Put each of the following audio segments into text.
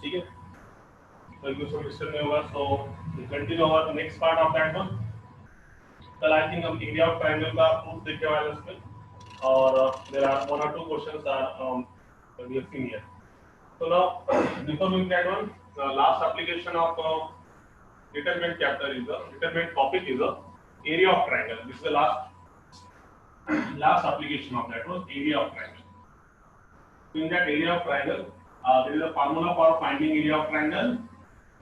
ठीक है, तो क्वेश्चन में होगा। So continue our next part of that one. कल आई थिंक हम एरिया ऑफ ट्रायंगल का प्रूफ देखने वाले हैं उसमें, और देयर आर वन और two questions are we have seen here. So now, before moving that one, the last application of determinant chapter is the determinant topic is the area of triangle. This is the last application of that one, area of triangle. So in that area of triangle, there is a formula for finding area of triangle.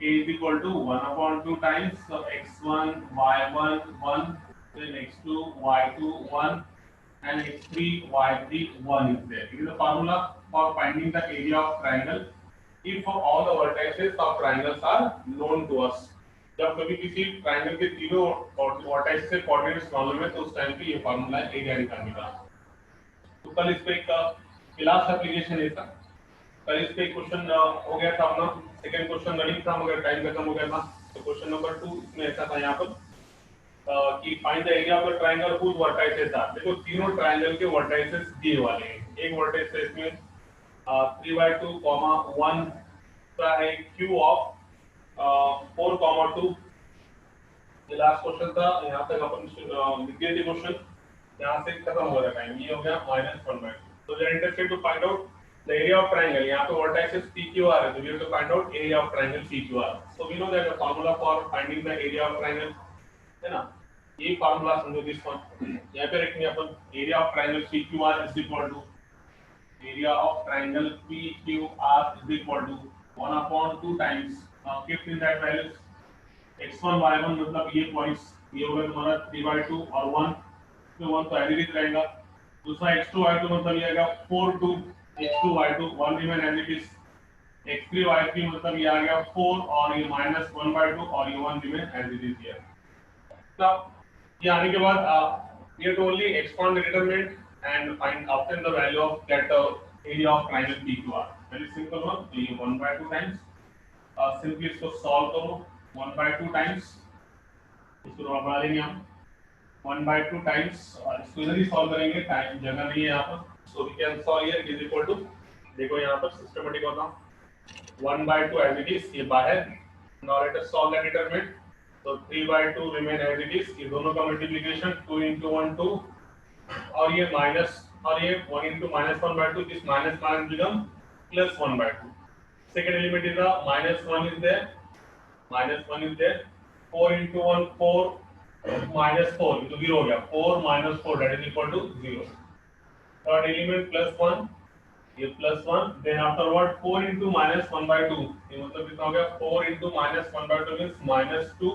A is equal to 1 upon 2 times x1 y1 1, then x2 y2 1, and x3 y3 1 is there. It is a formula for finding the area of triangle if all the vertices of triangles are known to us. जब कभी किसी triangle के तीनों vertices से coordinates मालूम है तो उस टाइम पे ये फार्मूला एरिया निकालने का। तो कल इस पे एक क्लास एप्लीकेशन है इसका। कल इस पे क्वेश्चन हो गया था अपना, सेकंड क्वेश्चन रनिंग था मगर टाइम खत्म हो गया था। तो क्वेश्चन नंबर 2 इसमें ऐसा था यहाँ पर कि find the area of the triangle whose vertices are. देखो तीनों ट्रायंगल के वर्टाइसेस दिए वाले हैं। एक वर्टाइस है इसमें 3/2, 1 का है क्यू ऑफ 4, 2। ये लास्ट क्वेश्चन था, यहाँ तक अपन लिख दिए थे क्वेश्चन, यहाँ से खत्म हो रहा है। ये हो गया -1/2। तो we are interested to find out the area of triangle. यहाँ पे वर्टाइसेस PQR है, तो we have to find out area of triangle PQR। So we know that the formula for finding the area of triangle है ना, ये formula समझो this one. यहाँ पे रखेंगे अपन area of triangle PQR is equal to area of triangle PQR is equal to 1/2 times keep in that values x1 y1 मतलब ये पॉइंट्स ये होगा तुम्हारा 3/2 और 1, तो 1 तो एज इट रहेगा। दूसरा x2 y2 मतलब ये आएगा 4/2 x2 y2 1 remain as it is. x3 y3 मतलब ये आ गया 4 और ये -1/2 और ये 1 remain as it is here. तब ये आने के बाद you have to only expand the determinant and find obtain the value of that area of triangle PQR. Very simple one. तो ये 1/2 times simply इसको solve करो 1/2 times, इसको बढ़ा लेंगे हम 1/2 times और इसको इधर ही solve करेंगे, टाइम जगह नहीं है यहाँ पर। So we can solve here is equal to, देखो यहाँ पर systematic होता 1/2 as it is, ये बाहर। Now let us solve the determinant. तो 3/2 remain as it is, ये दोनों का मल्टीप्लिकेशन 2 into 1 2 और ये माइनस और ये 1 into -1/2, this minus minus become +1/2. Second element is the -1 is there, -1 is there, 4 into 1 4 -4 तो 0 हो गया, 4 - 4 that is equal to 0. Third element +1, ये +1, then afterward 4 into -1/2, ये मतलब कितना हो गया 4 into -1/2 means -2,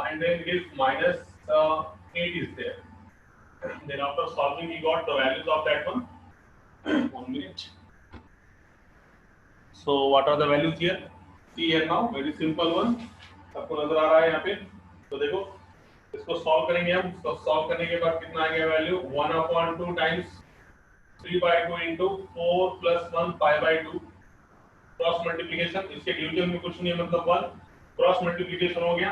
and then it is -8 is there. Then after solving we got the values of that one. 1 minute. So what are the values here? See here now, very simple one. सबको नजर आ रहा है यहाँ पे? तो देखो इसको सॉल्व करेंगे हम। इसको सॉल्व करने के बाद कितना आ गया value 1/2 times 3/2 into 4 plus 1 5/2 cross multiplication. इसके डिवीजन में कुछ नहीं है मतलब 1 क्रॉस मल्टीप्लिकेशन हो गया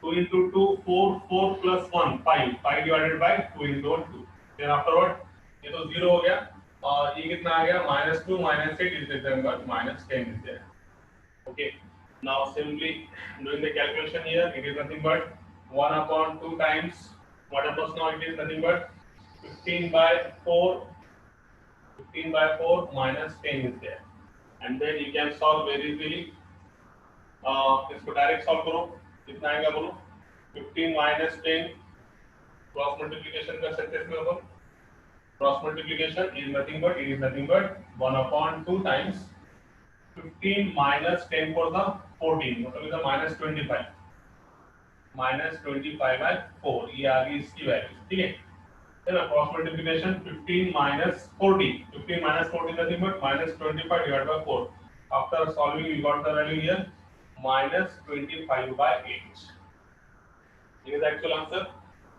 2 into 2 4 4 plus 1 5 5 divided by 2 into 1 2। then afterward ये तो 0 हो गया और ये कितना आ गया -2 -8 is there but -10 is there। okay, now simply doing the calculation here, it is nothing but 1/2 times what happens now, it is nothing but 15/4 minus 10 is there, and then you can solve very easily। इसको direct solve करो, कितना आएगा बोलो 15 minus 10 cross multiplication कर सकते हैं इसमें अपन। Cross multiplication is nothing but 1/2 times 15 minus 10 for the 14 मतलब इधर -25 -25/4 ये आ गई इसकी वैल्यू। ठीक है ना, cross multiplication 15 minus 40 15 minus 40 nothing but -25 divided by 4। after solving we got the value here -25/8 is the actual answer।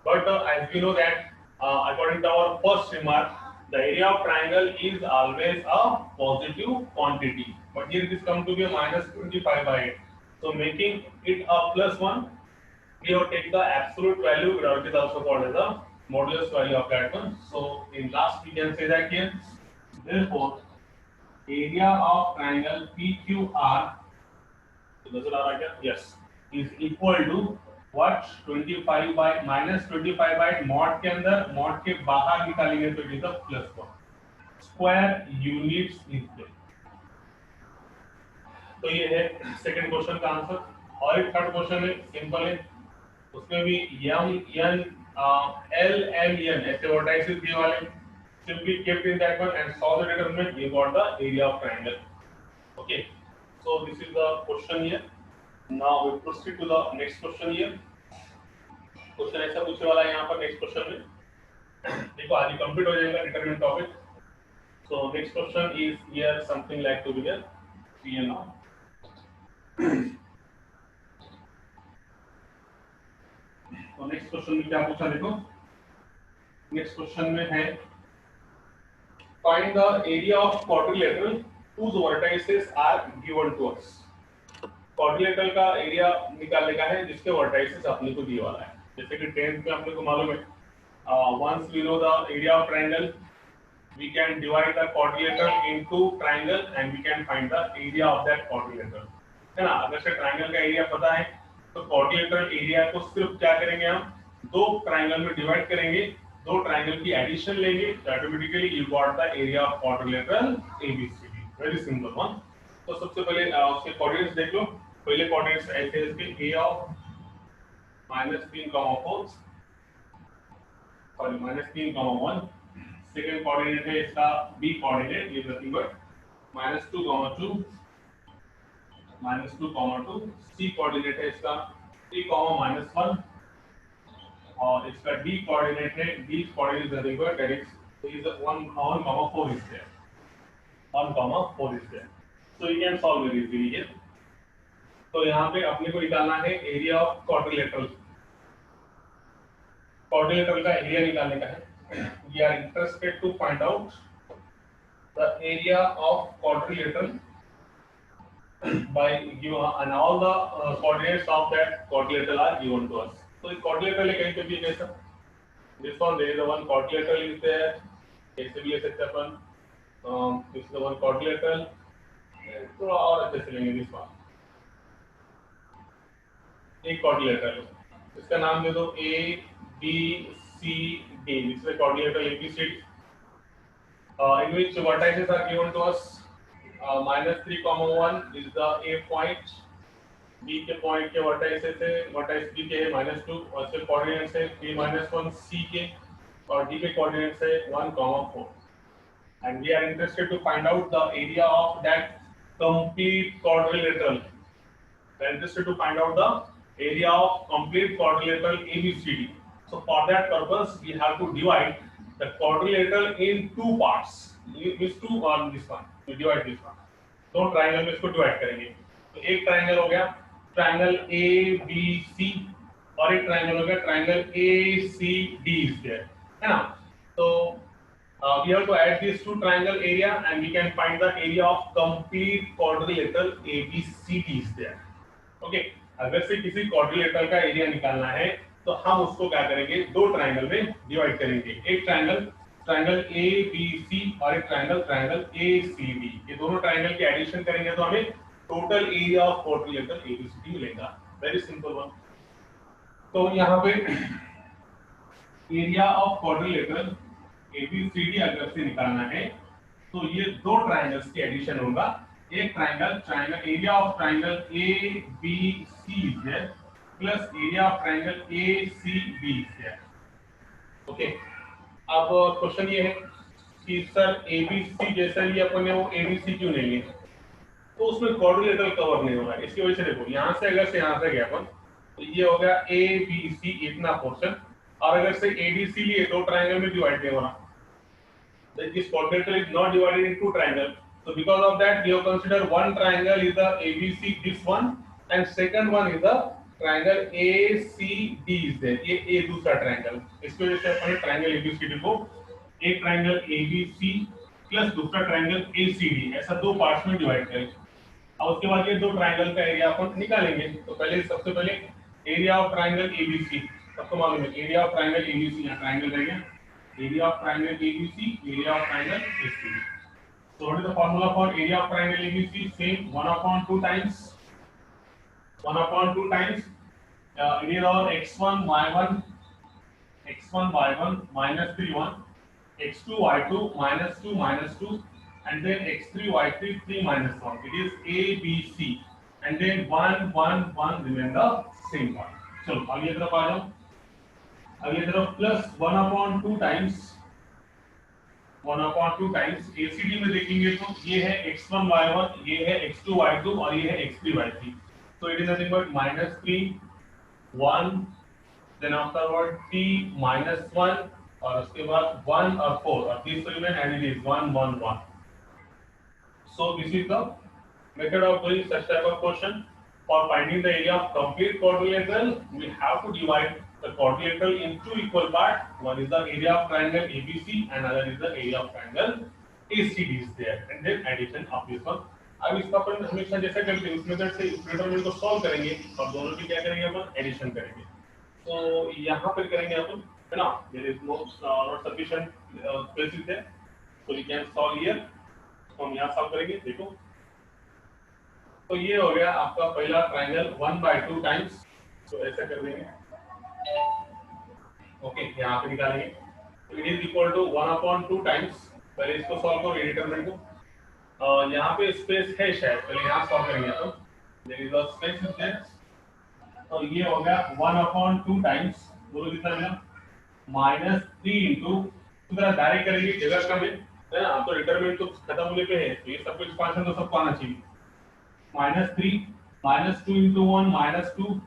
but as we know that according to our first remark, the area of triangle is always a positive quantity, but here it is come to be a -25/8, so making it a +1 we have to take the absolute value, it is also called as the modulus value of that one। so in last we can say that here therefore area of triangle P Q R, नजर आ रहा है क्या? Yes, is equal to what 25 by minus 25 by mod के अंदर, mod के बाहर निकालेंगे तो it is +1 square units is there. तो ये है सेकंड क्वेश्चन का आंसर। और एक थर्ड क्वेश्चन है, सिंपल है, उसमें भी M N L M N ऐसे वर्टाइसेस दिए वाले, simply kept in that one and solve the determinant, you got the area of triangle. Okay, so this is the question here. Now we proceed to the next question here. Question ऐसा पूछने वाला है यहाँ पर next question में, देखो आज ही complete हो जाएगा determinant topic. So next question is here something like to be here C and now. तो नेक्स्ट क्वेश्चन में क्या पूछा, देखो नेक्स्ट क्वेश्चन में है find the area of quadrilateral whose vertices are given to us। quadrilateral का area निकालने का है जिसके वर्टाइसेस अपने को दिए वाला है। जैसे कि 10th में अपने को मालूम है, once we know the area of triangle we can divide the quadrilateral into triangle and we can find the area of that quadrilateral, है ना। अगर से ट्राइंगल का एरिया पता है तो क्वाड्रिलेटरल एरिया को सिर्फ क्या करेंगे, हम दो ट्राइंगल में डिवाइड करेंगे, दो ट्राइंगल की एडिशन लेंगे, तो automatically you got the area of quadrilateral ABCD. Very simple one. तो सबसे पहले उसके कोऑर्डिनेट्स देख लो। पहले कोऑर्डिनेट्स ऐसे हैं इसके, ए ऑफ -3,4 और -3,1। सेकंड कोऑर्डिनेट है इसका बी कोऑर्डिनेट, ये नथिंग बट -2,2 -2,2। सी कोऑर्डिनेट है इसका 3,-1 और इसका डी कोऑर्डिनेट है, D coordinate nothing but that is 1,4 is there, 1,4 is there. So you can solve very easily here. तो यहाँ पे अपने को निकालना है एरिया ऑफ क्वाड्रिलेटरल। क्वाड्रिलेटरल का एरिया निकालने का है। We are interested to find out the area of quadrilateral by given and all the coordinates of that quadrilateral are given to us. So the quadrilateral है कहीं पे भी कैसा, this one there is the one quadrilateral is there, ऐसे भी ले सकते हैं अपन, this is the one quadrilateral, थोड़ा और अच्छे से लेंगे this one, एक quadrilateral, इसका नाम दे दो A B C D, this is the quadrilateral ABCD, in which vertices are given to us. -3,1 is the A point, B के पॉइंट के वर्टाइसेस है, वर्टाइस B के है -2 और इसके कोऑर्डिनेट्स है 3-1, C के और D के कोऑर्डिनेट्स है 1,4 and we are interested to find out the area of that complete quadrilateral. We are interested to find out the area of complete quadrilateral ABCD. So for that purpose we have to divide the quadrilateral in two parts. This two on this one. We divide this one. दो triangle में इसको divide करेंगे। तो एक triangle हो गया triangle A B सी और एक ट्रायंगल हो गया triangle A C D is there, है ना। तो we have to add these two triangle area and we can find the area of complete quadrilateral ABCD is there. Okay, अगर से किसी quadrilateral का एरिया निकालना है तो हम उसको क्या करेंगे, दो ट्रायंगल में डिवाइड करेंगे। एक ट्रायंगल ए बी सी और एक ट्रायंगल ए सी डी, ये दोनों ट्रायंगल की एडिशन करेंगे तो हमें total area of quadrilateral A B C D मिलेगा। Very simple one. तो यहाँ पे एरिया ऑफ क्वाड्रिलेटरल एबीसीडी अगर से निकालना है तो ये दो ट्रायंगल्स की एडिशन होगा। एक triangle area of triangle A B C है plus area of triangle A C B है। ओके, अब क्वेश्चन ये है कि सर एबीसी जैसा ही अपन ने वो एबीसी क्यों नहीं है, तो उसमें क्वाड्रिलेटरल कवर नहीं हो रहा है। इसकी वजह से देखो यहाँ से अगर से यहाँ से गया अपन तो ये हो गया ए बी सी इतना पोर्शन, और अगर से एडीसी लिए दो ट्रायंगल में डिवाइड नहीं हो रहा, this quadrilateral is not divided into triangle, so because of that we have considered one triangle is the ABC, this one, and second one is the triangle ACD is there, ये A दूसरा triangle. इसकी वजह से अपन triangle ABCD को एक triangle ABC plus दूसरा triangle ACD ऐसा दो पार्ट्स में डिवाइड करें। अब उसके बाद ये दो ट्रायंगल का एरिया अपन निकालेंगे। तो पहले सबसे पहले एरिया ऑफ ट्रायंगल ABC, सबको मालूम है एरिया ऑफ ट्रायंगल ABC, यहाँ ट्रायंगल रह गया, area of triangle ABC, area of triangle ACD। So what is the formula for area of triangle ABC? Same, 1 upon 2 times 1 upon 2 times it is our x1 y1 minus 3 1, x2 y2 minus 2, and then x3 y3 3 minus 1. It is A B C, and then 1 1 1 remain the same one. चलो अगली तरफ आ जाओ. अगली तरफ plus 1 upon 2 times ACD में देखेंगे तो ये है x1 y1, ये है x2 y2 और ये है x3 y3. So it is nothing but minus 3 1, then afterward t minus 1 और उसके बाद 1 और 4 और this remain and it is 1 1 1. So this is the method of doing such type of question. For finding the area of complete quadrilateral, we have to divide the quadrilateral in two equal parts. One is the area of triangle ABC and another is the area of triangle ACD is there, and then addition of this one. अब इसका अपन हमेशा जैसे करते हैं उस method से इस determinant को सॉल्व करेंगे और दोनों की क्या करेंगे अपन एडिशन करेंगे. तो यहाँ पर करेंगे अपन है ना, there is not sufficient space is there, so we can solve here. तो हम यहाँ सॉल्व करेंगे. देखो तो ये हो गया आपका पहला ट्रायंगल 1/2 टाइम्स. तो ऐसा कर देंगे. ओके यहाँ पे निकालेंगे. तो it is equal to 1 upon 2 times. पहले इसको सॉल्व करो डिटरमिनेंट को. यहाँ पे स्पेस है शायद, पहले यहाँ सॉल्व करेंगे. तो there is a space is there. तो ये हो गया 1 upon 2 टाइम्स. बोलो कितना मिला? -3 इनटू. तो जरा डायरेक्ट करेंगे, जगह कम है ना. तो डिटरमिनेंट तो खत्म होने पे है, तो ये सब कुछ एक्सपांशन तो सबको आना चाहिए. -3 -2 into 1 -2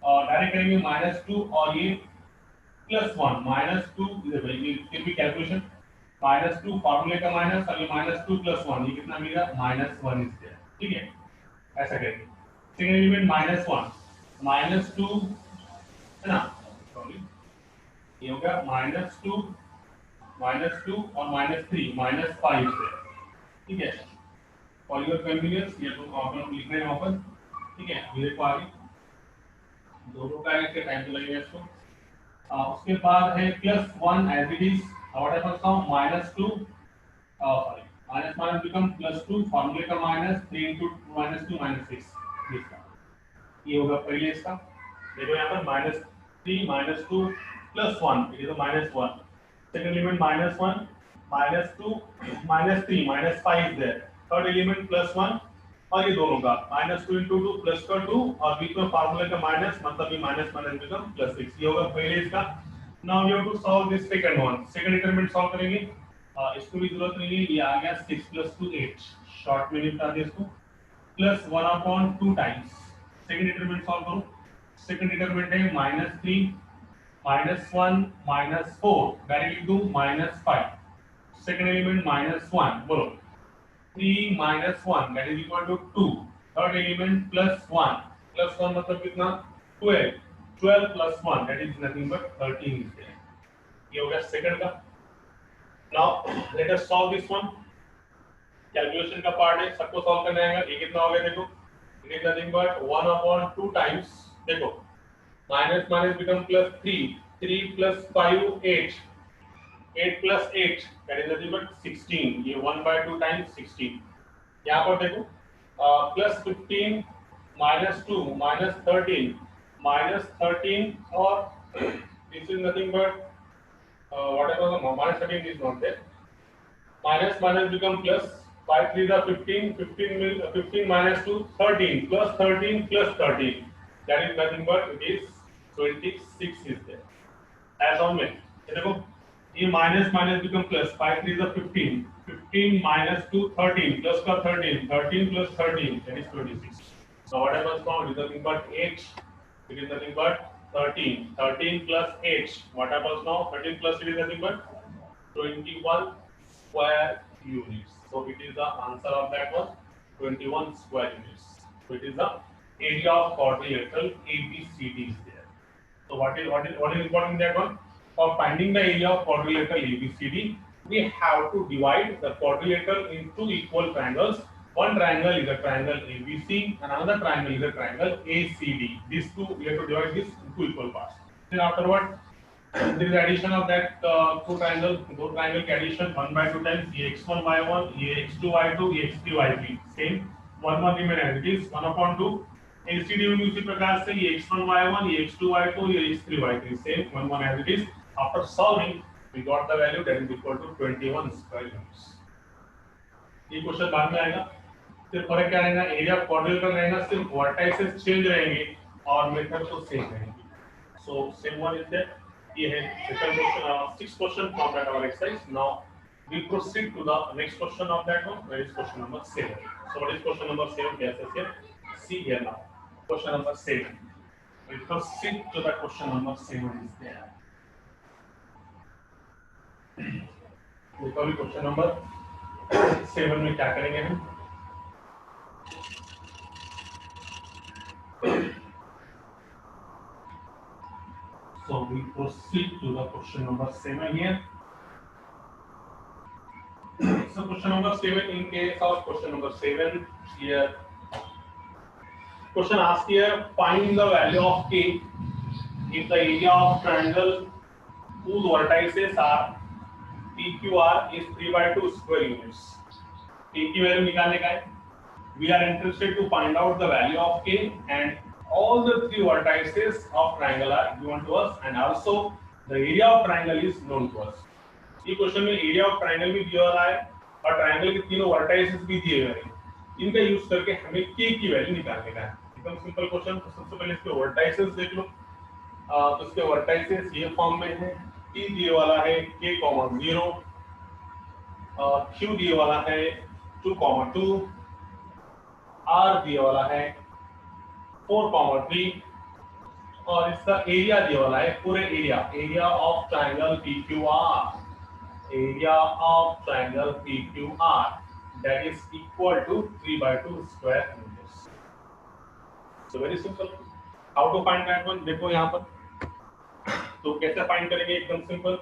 और डायरेक्ट करेंगे -2 और ये +1 -2 इधर ये भी कैलकुलेशन. -2 फार्मूले का माइनस और ये -2 +1 ये कितना मिलेगा? -1 इज देयर. ठीक है, ऐसा करेंगे. सेकंड एलिमेंट -1 -2 है ना. सॉरी ये हो गया -2 और -3 -5 है. ठीक है, फॉर योर कन्वीनियंस ये तो अपन लिख रहे हैं वहां पर. ठीक है, ये देखो आगे दोनों का एक टाइम तो लगेगा इसको. उसके बाद है +1 as it is. What happens now? -2 sorry minus become +2 फार्मूले का माइनस 3 into -2 -6 इसका. ये होगा पहले इसका. देखो यहाँ पर -3 -2 +1 it is a -1. Second element -1 -2 -3 -5 there. Third element +1 और ये दोनों का -2 into 2 प्लस का 2 और बीच में फार्मूले का माइनस, मतलब ये माइनस माइनस बिकम +6. ये होगा पहले इसका. Now you have to solve this second one. Second determinant solve करेंगे. इसको भी जरूरत नहीं है, ये आ गया 6 + 2 8. शॉर्ट में निपटा दे इसको. +1 upon 2 times. Second determinant solve करो. सेकंड डिटरमिनेंट है -3 -1 -4 डायरेक्टली do -5. सेकंड एलिमेंट -1 बोलो 3 -1 that is equal to 2. Third element +1 मतलब कितना? 12. 12 + 1 that is nothing but 13 is there. ये हो गया सेकंड का. Now let us solve this one. Calculation का पार्ट है, सबको सॉल्व करना है. ये कितना हो गया देखो? It is nothing but 1 upon 2 times. देखो minus minus become +3. 3 + 5 8. 8 + 8 that is nothing but 16. ये 1/2 times 16. यहाँ पर देखो +15 -2 -13 -13 और this is nothing but whatever the -13 is not there. Minus minus become plus. 5 3 are 15. 15 minus 2 13 plus 13 plus 13. That is nothing but it is 26 is there. As on में देखो ये minus minus become plus. 5 3 are 15. 15 minus 2 13 plus का 13. 13 plus 13 that is 26. So what happens now? It is nothing but 8. It is nothing but 13. 13 plus 8. What happens now? 13 plus it is nothing but 21 square units. So it is the answer of that one, 21 square units. So it is the area of quadrilateral ABCD is there. So what is important in that one? For finding the area of quadrilateral ABCD, we have to divide the quadrilateral into equal triangles. One triangle is a triangle ABC and another triangle is a triangle ACD. These two we have to divide this into equal parts. Then afterward There is addition of that two triangle, दो triangle के addition 1/2 times ये x1 y1, ये x2 y2, ये x3 y3. Same 1 remain as it is 1/2. LCD में उसी प्रकार से ये x1 y1, ये x2 y2, ये x3 y3. Same 1 as it is. After solving, we got the value that is equal to 21 square units. ये question बाद में आएगा. सिर्फ फर्क क्या रहेगा, एरिया ऑफ क्वाड्रिलेटरल रहेगा, सिर्फ वर्टाइसेस चेंज रहेंगे और मेथड तो सेम रहेंगे. So same one is that. ये है second question, sixth question from that our exercise. Now we proceed to the next question of that one, that is question number 7. So what is question number 7? Yes, yes, yes. See here now. Question number 7. We proceed to the question number 7 is there. देखो अभी question number 7 में क्या करेंगे हम. So we proceed to the question number 7 here. So question number 7, in case of question number 7 here, question asked here, find the value of k if the area of triangle whose vertices are PQR is 3/2 square units. k की value निकालने का है. We are interested to find out the value of k and all the three vertices of triangle are given to us and also the area of triangle is known to us. ये question में area of triangle भी दिया रहा है और triangle के तीनों vertices भी दिए हुए हैं. इनका यूज करके हमें k की वैल्यू निकालने का है. एकदम सिंपल क्वेश्चन. तो सबसे पहले इसके वर्टाइसेस देख लो. तो इसके वर्टाइसेस ये फॉर्म में है. t दिए वाला है k, 0, q दिए वाला है 2, 2, r दिए वाला है 4, 3 और इसका एरिया दिया वाला है पूरे area of triangle PQR, area of triangle PQR that is equal to 3/2 square meters. So very simple. How to find that one? देखो यहाँ पर तो कैसे फाइंड करेंगे. एकदम simple.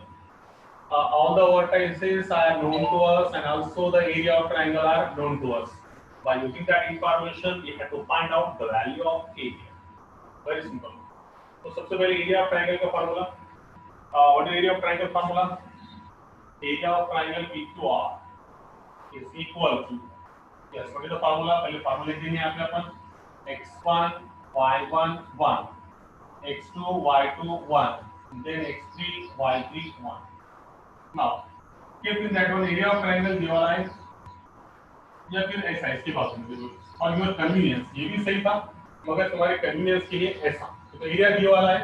All the vertices are known to us and also the area of triangle are known to us. By using that information, we have to find out the value of k. Very simple. तो सबसे पहले area of triangle का formula. What is area of triangle formula? Area of triangle PQR is equal to, yes, what is the formula? पहले formula लिख देंगे यहाँ पे अपन. x1 y1 1, x2 y2 1, then x3 y3 1. Now keep in that one area of triangle दिया हुआ है या फिर ऐसा इसके पास में और योर कन्वीनियंस. ये भी सही था मगर तुम्हारे कन्वीनियंस के लिए ऐसा. तो एरिया दिया वाला है.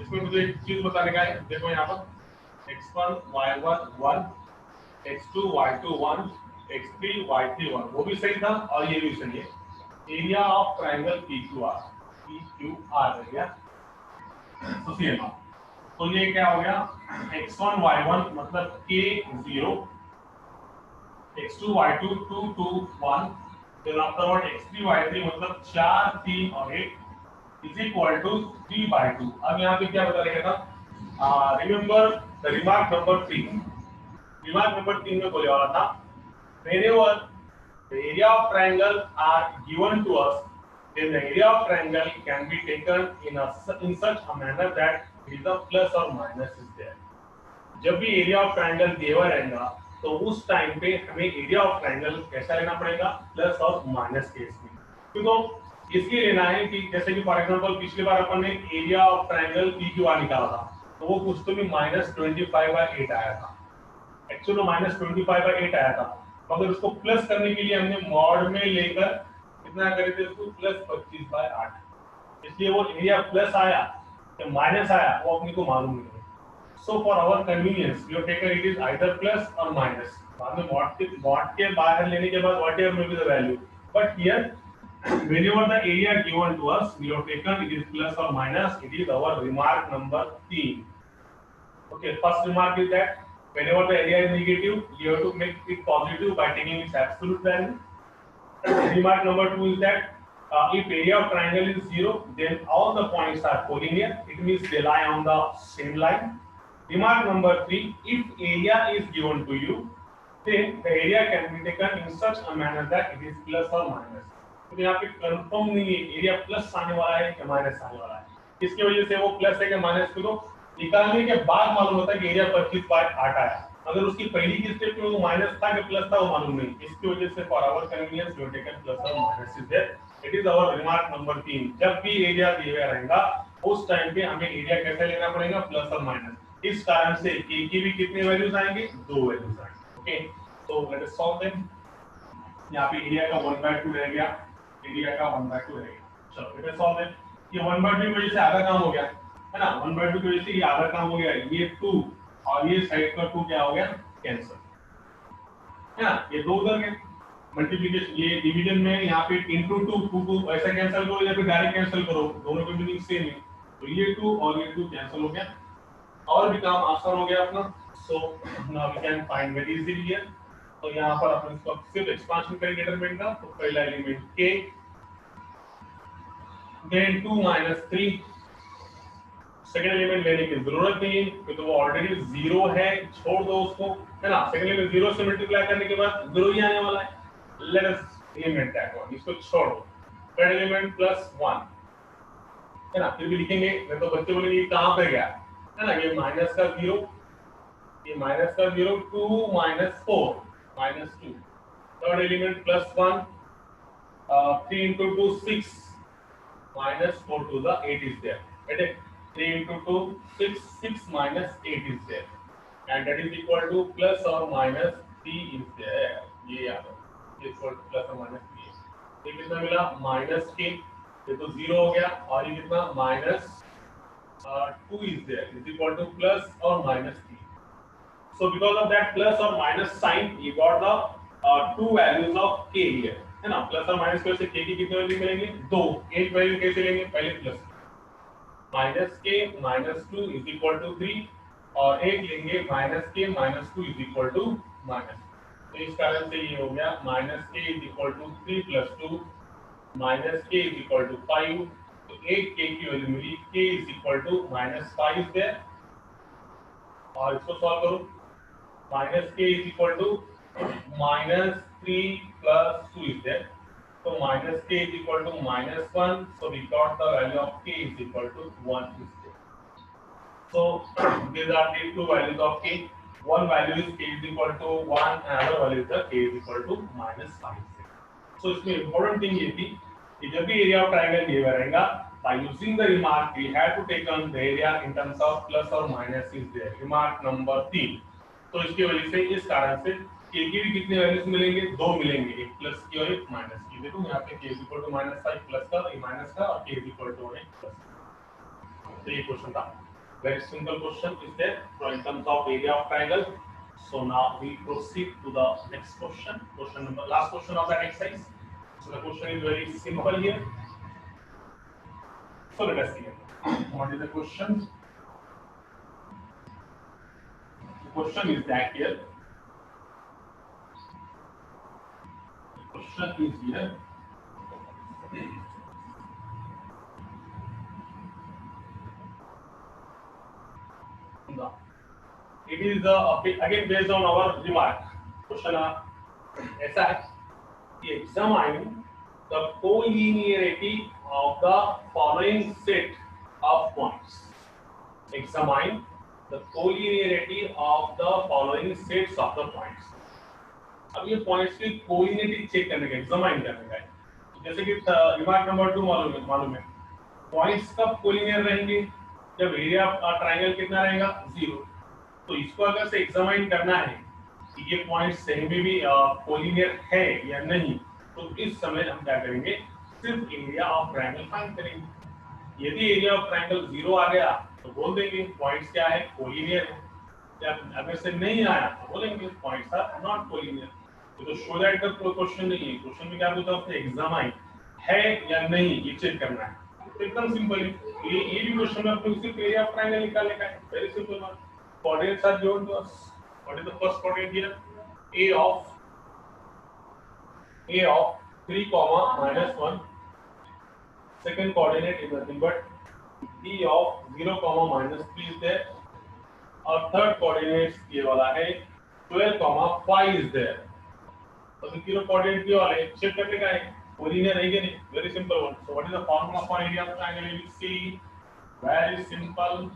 इसमें मुझे एक चीज बताने का है. देखो यहाँ पर x1 y1 1, x2 y2 1, x3 y3 1, वो भी सही था और ये भी सही है. एरिया ऑफ ट्रायंगल PQR रह गया. तो सी ना. तो ये क्या हो गया, x1 y1 मतलब k 0, x2 y2 2 2 1, then afterward x3 y3 मतलब 4 3 और 1 is equal to 3/2. अब यहाँ पे क्या बता रखा था? Remember the remark number 3. Remark number 3 में बोले वाला था, whenever the area of triangle are given to us, then the area of triangle can be taken in such a manner that it is a plus or minus is there. जब भी area of triangle दिया हुआ रहेगा तो उस time पे हमें area of triangle कैसा लेना पड़ेगा? प्लस और माइनस केस में. क्योंकि इसलिए लेना है कि जैसे कि फॉर एग्जांपल पिछली बार अपन ने एरिया ऑफ ट्रायंगल PQR निकाला था तो वो कुछ तो भी -25/8 आया था. एक्चुअली -25/8 आया था मगर उसको प्लस करने के लिए हमने मॉड में लेकर कितना करे थे उसको +25/8. इसलिए वो एरिया प्लस आया या माइनस आया वो अपने को मालूम नहीं है. So for our convenience, we have taken it is either plus or minus. बाद में mod के बाहर लेने के बाद whatever may be the value. But here, whenever the area given to us, we have taken it is plus or minus. It is our remark number 3. Okay, first remark is that whenever the area is negative, you have to make it positive by taking its absolute value. Remark number 2 is that if area of triangle is 0, then all the points are collinear. It means they lie on the same line. Remark number 3, if area is given to you, then the area can be taken in such a manner that it is plus or minus. तो यहाँ पे confirm नहीं है area plus आने वाला है या minus आने वाला है. इसकी वजह से वो प्लस है कि माइनस को निकालने के बाद मालूम होता है कि एरिया 25/8 आया। अगर उसकी पहली की स्टेप में वो माइनस था कि प्लस था वो मालूम नहीं, इसकी वजह से for our convenience we have taken plus और minus is there. It is our remark number 3। जब भी एरिया दिया गया रहेगा उस टाइम पे हमें एरिया कैसे लेना पड़ेगा, प्लस और माइनस। इस कारण से के की भी कितने वैल्यूज आएंगे, 2 वैल्यूज आएंगे। ओके, तो लेट अस सॉल्व देम। यहाँ पे एरिया का 1/2 रह गया, एरिया का 1/2 रह गया। चलो लेट अस सॉल्व देम। ये 1/2 की वजह से आधा काम हो गया है ना, 1/2 की वजह से ये आधा काम हो गया, ये 2 और ये साइड का 2 क्या हो गया, कैंसिल है ना। ये दो उधर गए, मल्टीप्लिकेशन ये डिवीजन में यहाँ पे इनटू 2 2 ऐसा कैंसिल करो या फिर डायरेक्ट कैंसिल करो, दोनों की मीनिंग सेम है। तो ये 2 और ये 2 कैंसिल हो गया और भी काम आसान हो गया अपना। So now we can find very easily here. तो यहाँ पर अपन इसको सिर्फ एक्सपांशन करेंगे डिटरमिनेंट का। तो पहला element k, then 2 - 3। Second element लेने की जरूरत नहीं है क्योंकि तो वो ऑलरेडी 0 है, छोड़ दो उसको, है ना। सेकंड एलिमेंट 0 से मल्टीप्लाई करने के बाद 0 ही आने वाला है। Let us element that one, इसको छोड़ दो। थर्ड एलिमेंट +1 है ना, फिर भी लिखेंगे नहीं तो बच्चे बोलेंगे ये कहां पे गया, है ना। ये माइनस का 0, ये माइनस का 0, 2 - 4 -2। Third element +1, 3 × 2 6 -4 to the 8 is there. Get it? 3 × 2 6, 6 - 8 is there, and that is equal to plus or minus 3 is there. ये याद रखो, ये इक्वल टू प्लस और माइनस 3 है। ये कितना मिला, माइनस के, ये तो 0 हो गया, और ये कितना -2 is there is equal to plus or minus 3. So because of that plus or minus sign, you got the two values of k here, है ना। प्लस और माइनस की वजह से k की कितनी वैल्यू मिलेंगे, 2। एक वैल्यू कैसे लेंगे, पहले plus -k -2 is equal to 3, और एक लेंगे -k -2 इज इक्वल टू -। तो इस कारण से ये हो गया -k is equal to 3 + 2 -k is equal to 5। तो एक k की वैल्यू मिली, k is equal to -5 is there. और इसको सॉल्व करो, -k is equal to -3 + 2 is there. So -k is equal to -1. So we got the value of k is equal to 1 is there. So these are the two values of k. One value is k is equal to 1, and another value is the k is equal to -5. So इसमें important thing ये थी कि जब भी area of triangle दिया रहेगा, by using the remark we have to take on the area in terms of plus or minus is there. Remark number 3. तो इसकी वजह से इस कारण से k की भी कितने वैल्यूज मिलेंगे, 2 मिलेंगे, एक प्लस की और एक माइनस की। देखो यहाँ पे k = -5 प्लस का, ये माइनस का, और k = 1 प्लस। तो ये क्वेश्चन था, very simple question is there in terms of area of triangle. So now we proceed to the next question, last question of that exercise. So the question is very simple here. So let us see what is the question. The question is that here. The question is here. It is again based on our remark. Question ऐसा है कि examine the collinearity of the following set of points. Examine the collinearity of the following sets of the points. अब ये points की collinearity check करने का, examine करने का है। जैसे कि रिमार्क नंबर 2 मालूम है पॉइंट्स कब कोलिनियर रहेंगे, जब एरिया ऑफ ट्रायंगल कितना रहेगा, 0। तो इसको अगर से एग्जामाइन करना है कि ये पॉइंट सही में भी कोलिनियर है या नहीं, तो इस समय हम क्या करेंगे, सिर्फ एरिया ऑफ ट्रायंगल फाइंड करेंगे। यदि एरिया ऑफ ट्रायंगल 0 आ गया तो बोल देंगे पॉइंट्स क्या है, कोलिनियर है। जब अगर से नहीं आया तो बोलेंगे पॉइंट्स आर नॉट कोलिनियर। तो शो दैट का कोई क्वेश्चन नहीं है, क्वेश्चन में क्या पूछा उसने, एग्जामाइन है या नहीं ये चेक करना है। तो एकदम सिंपल है, ये भी क्वेश्चन में आपको सिर्फ एरिया ऑफ ट्रायंगल निकालने का है, very simple one. Coordinates are given to us, what is the first coordinate here, a of 3, -1, second coordinate is nothing but b of 0, -3 is there, और third coordinate ये वाला है 12, 5 is there। तो तीनों coordinate ये वाले चेक करने का है, कोलिनियर है कि नहीं, very simple one. So what is the formula for area of triangle ABC, very simple,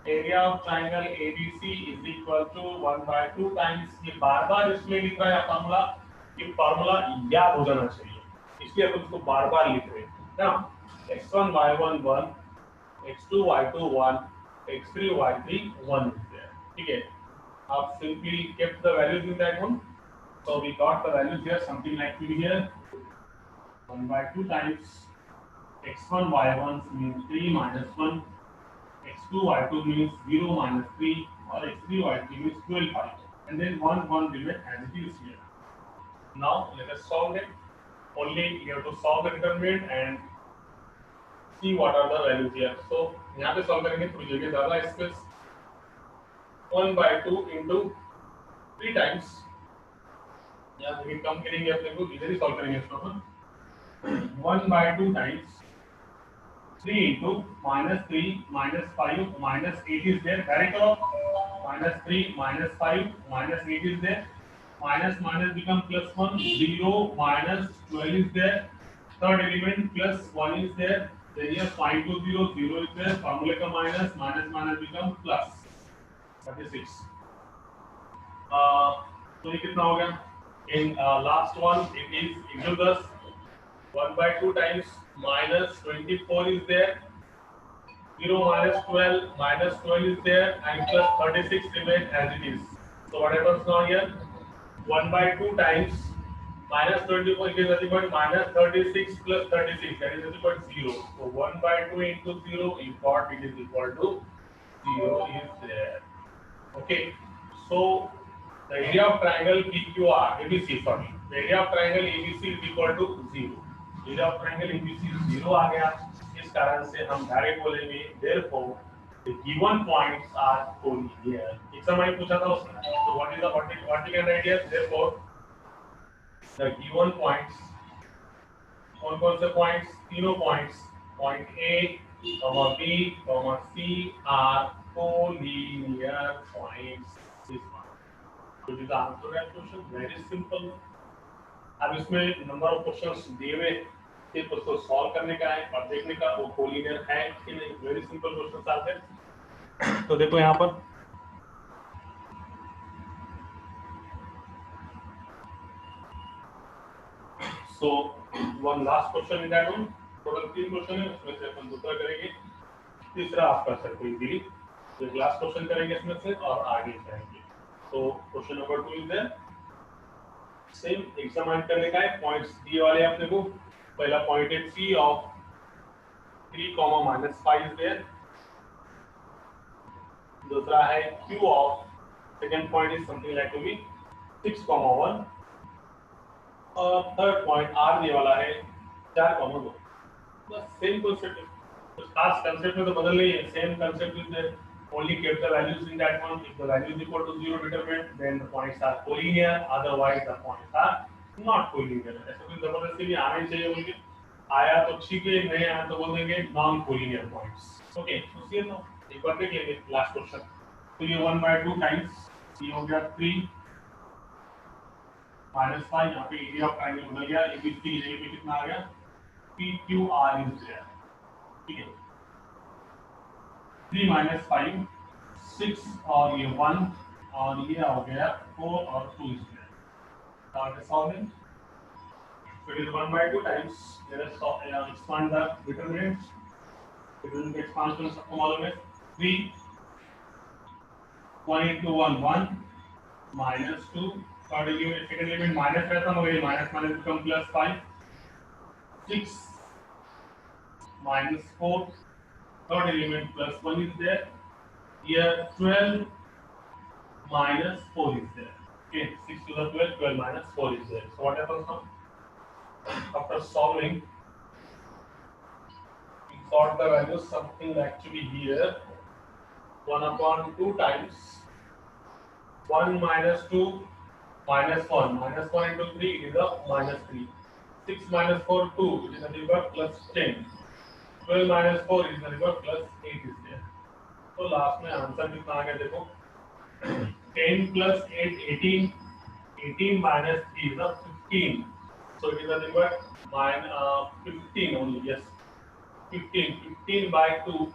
area of triangle ABC is equal to 1/2 times, ये बार बार इसमें लिख रहा है फॉर्मूला, ये फॉर्मूला याद हो जाना चाहिए, इसलिए अपन इसको बार बार लिख रहे हैं ना। x1 y1 1, x2 y2 1, x3 y3 1 is there. ठीक है, आप simply kept the values in that one, so we got the values here something like to be here 1/2 times x1 y1 means 3 minus 1, x2 y2 means 0 minus 3, or x3 y3 means 12 5, and then 1 remain as it is here. Now let us solve it. Only you have to solve the determinant and see what are the values here. So यहाँ पे solve करेंगे थोड़ी जगह ज़्यादा space, 1/2 into 3 times, यहाँ जगह कम करेंगे अपने को, इधर ही solve करेंगे इसको अपन, 1/2 times 3 into minus 3 minus 5 minus 8 is there, carry करो, minus 3 minus 5 minus 8 is there, minus minus become plus 1, 0 minus 12 is there, third element plus 1 is there, then here 5 to 0, 0 is there, formula का minus minus minus become plus 36. तो ये कितना हो गया? In last one it is Exodus 1/2 times minus 24 is there, 0 minus 12 is there, and plus 36 remain as it is. So what happens now here? 1/2 times minus 24 is nothing but minus 36 plus 36, that is nothing but 0. So 1/2 into 0, you got it is equal to 0 is there. Okay. So the area of triangle PQR, ABC, sorry, the area of triangle ABC is equal to 0. Area of triangle ABC 0 आ गया, इस कारण से हम direct बोलेंगे therefore the given points are collinear. एक समय पूछा था उसने, तो what is the what you can write here? Therefore the given points, कौन-कौन से points? तीनों points, point A, B, C are collinear points. This one. So this is the answer to that question. Very simple. अब इसमें number of questions दिए हुए, सिर्फ उसको solve करने का है और देखने का वो कोलिनियर है कि नहीं। वेरी सिंपल क्वेश्चंस आते हैं। तो देखो यहाँ पर so one last question in that one, total 3 question है, उसमें से अपन दूसरा करेंगे, तीसरा आप कर सकते हो इजीली। तो लास्ट क्वेश्चन करेंगे इसमें से और आगे जाएंगे। तो question number 2 is there, same examine करने का है, पॉइंट्स दिए वाले अपने को। पहला पॉइंट है P ऑफ 3, -5 इज देयर, दूसरा है Q of, second point is something like to be 6, 1, और थर्ड पॉइंट R दिए वाला है 4, 2। बस सेम कांसेप्ट है, कुछ खास कांसेप्ट में तो बदल नहीं है, same concept is there, only keep the values in that one. If the value is equal to 0 determinant, then the points are collinear, otherwise the points are not collinear. ऐसा कोई जबरदस्ती नहीं आना ही चाहिए, बोलिए आया तो ठीक है, नहीं आया तो बोल देंगे नॉन कोलिनियर पॉइंट्स। ओके, तो सी नो एक बार देख लेंगे लास्ट क्वेश्चन। तो ये 1/2 टाइम्स ये हो गया 3 -5, यहाँ पे एरिया ऑफ ट्रायंगल बदल गया, ये भी 3 जगह पे कितना आ गया, PQR इज देयर। ठीक है, 3 - 5 6 और ये 1 और ये हो गया 4 और 2 is there. Now it is solving. So it is 1/2 times. Let us expand the determinant. Determinant expansion सबको मालूम है, 3 1 into 1 1 -2, third element second element minus रहता है, मगर minus minus become plus 5, 6 -4, third element plus 1 is there, here 12 minus 4 is there. Okay, 6 to the 12, 12 minus 4 is there. So what happens now? After solving, we got the value something actually here, 1/2 times 1 minus 2 minus 1, minus 1 into 3, it is a -3, 6 minus 4 2, it is nothing but plus 10, 12 minus 4 is nothing but plus 8 is there. तो last में answer कितना आ गया देखो, 10 plus 8 18, 18 minus 3 is 15, so it is nothing but 15 only. Yes, 15 by 2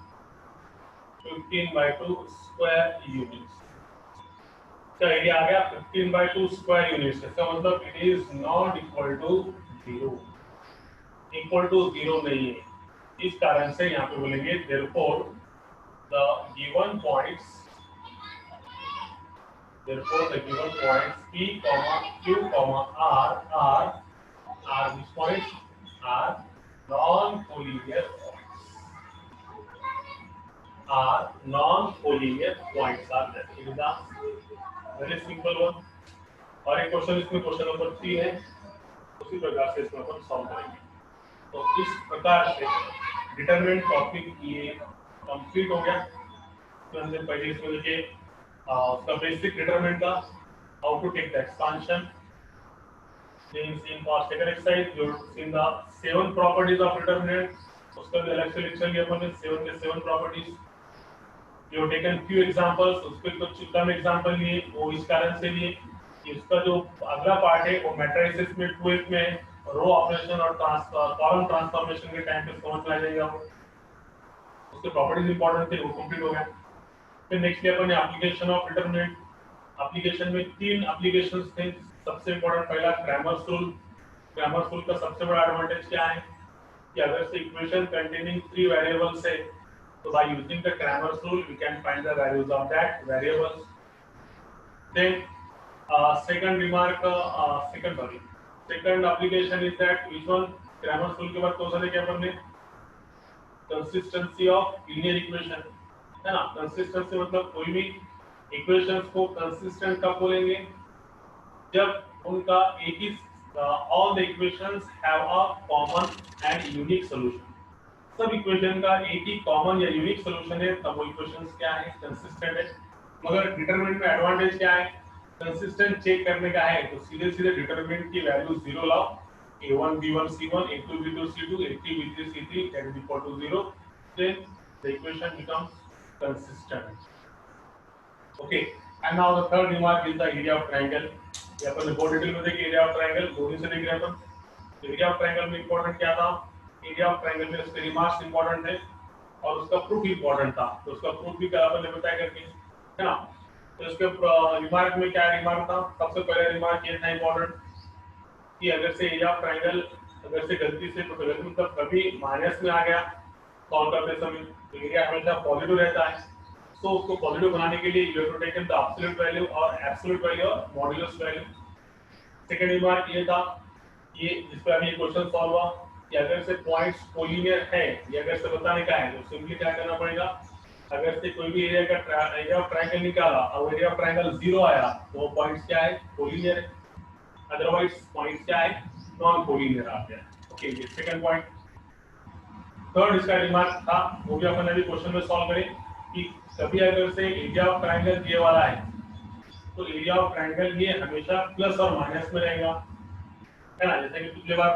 15/2 square units. क्या idea आ गया? 15/2 square units, इसका मतलब it is not equal to 0, equal to 0 नहीं है। इस कारण से यहाँ पे बोलेंगे therefore the given points, therefore the given points P, Q, R these points are non-collinear points. Are non-collinear points are there. It is a very simple one. और एक क्वेश्चन इसमें क्वेश्चन नंबर 3 है, उसी प्रकार से इसमें अपन सॉल्व करेंगे। तो इस प्रकार से डिटरमिनेंट टॉपिक ये कंप्लीट हो गया। तो हमने पहले इसमें देखिए उसका बेसिक डिटरमिनेंट का how to take the expansion, then seen for second exercise you seen the 7 properties of determinant, उसका भी अलग से लेक्चर लिया अपन ने 7 के 7 properties. you taken few examples, उसके कुछ कम एग्जांपल लिए, वो इस कारण से लिए इसका जो अगला पार्ट है वो मैट्रिसेस में 12 में रो ऑपरेशन और कॉलम ट्रांसफॉर्मेशन के टाइम पे समझ में आ जाएगा। उसके प्रॉपर्टीज इंपॉर्टेंट थे, वो कंप्लीट हो गया। फिर नेक्स्ट अपन ने एप्लीकेशन ऑफ डिटरमिनेंट, एप्लीकेशन में 3 एप्लीकेशंस थे। सबसे इंपॉर्टेंट पहला क्रैमर्स रूल। क्रैमर्स रूल का सबसे बड़ा एडवांटेज क्या है कि अगर से इक्वेशन कंटेनिंग 3 वेरिएबल्स है तो by using the Cramer's rule we can find the values of that variables. Then second remark, second application is that which one, Cramer's rule के बाद कौन सा देखा अपन ने, कंसिस्टेंसी ऑफ लीनियर इक्वेशन, है ना। कंसिस्टेंसी मतलब कोई भी इक्वेशंस को कंसिस्टेंट कब बोलेंगे, जब उनका एक ही all the equations have a common and unique solution. सब इक्वेशन का एक ही कॉमन या यूनिक सॉल्यूशन है तब वो इक्वेशंस क्या है, कंसिस्टेंट है। मगर डिटरमिनेंट में एडवांटेज क्या है, कंसिस्टेंट चेक करने का है तो सीधे सीधे डिटरमिनेंट की वैल्यू 0 लाओ, a1 b1 c1 a2 b2 c2 a3 b3 c3 that is equal to 0, then the equation becomes consistent. Okay, and now the third remark is the area of triangle. ये अपन ने बहुत detail में देखी area of triangle, दूरी से देख रहे हैं अपन। तो एरिया ऑफ ट्रायंगल में इंपॉर्टेंट क्या था, एरिया ऑफ ट्रायंगल में उसके रिमार्क्स इंपॉर्टेंट थे और उसका प्रूफ इंपॉर्टेंट था। तो उसका प्रूफ भी क्या अपन ने बताया करके, है ना। तो उसके रिमार्क में क्या रिमार्क था, सबसे पहले रिमार्क ये था इंपॉर्टेंट कि अगर से एरिया ऑफ ट्रायंगल अगर से गलती से तो गलती मतलब कभी माइनस में आ गया सॉल्व करते समय तो एरिया हमेशा पॉजिटिव रहता है। तो उसको पॉजिटिव बनाने के लिए you have to take the absolute value और एब्सोल्यूट वैल्यू और मॉड्यूलस वैल्यू। सेकंड रिमार्क ये था, ये इस पे अभी क्वेश्चन सॉल्व हुआ कि अगर से पॉइंट्स कोलिनियर है, ये अगर से बताने का है तो सिंपली क्या करना पड़ेगा, अगर से कोई भी एरिया का एरिया ऑफ ट्रायंगल निकाला और एरिया ऑफ ट्रायंगल 0 आया तो वो पॉइंट्स क्या है, कोलिनियर है। अदरवाइज पॉइंट्स क्या है, नॉन कोलिनियर आ गया। ओके, ये सेकंड पॉइंट। थर्ड इसका रिमार्क था, वो भी अपन अभी क्वेश्चन में सॉल्व करें कि कभी अगर से एरिया ऑफ ट्रायंगल ये वाला है तो एरिया ऑफ ट्रायंगल ये हमेशा प्लस और माइनस में रहेगा, है ना। जैसे कि पिछले बार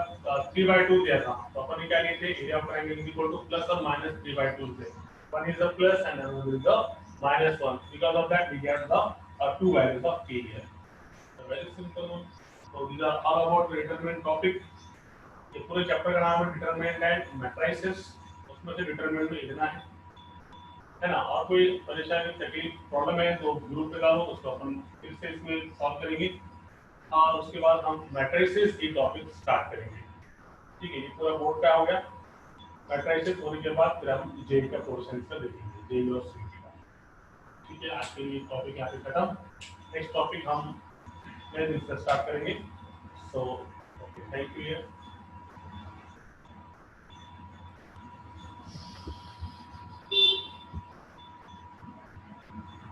3/2 दिया था तो अपन ने क्या लिए थे, area of triangle is equal two plus और माइनस 3/2 थे। one is the plus and another is the minus one. Because of that we get the two values of area. So very simple one. So these are all about the determinant topic. ये पूरे chapter का नाम है determinant and matrices, उसमें से determinant में इतना है ना। और कोई परेशानी तकलीफ प्रॉब्लम है तो ग्रुप पे डालो, उसको अपन फिर से इसमें सॉल्व करेंगे और उसके बाद हम मैट्रिसेस की टॉपिक स्टार्ट करेंगे। ठीक है, ये पूरा बोर्ड का हो गया। मैट्रिसेस होने के बाद फिर हम जे का पोर्शन पे देखेंगे, जे और सी का। ठीक है, आज के लिए टॉपिक यहाँ पे खत्म। नेक्स्ट टॉपिक हम नए दिन से स्टार्ट करेंगे। So okay, thank you.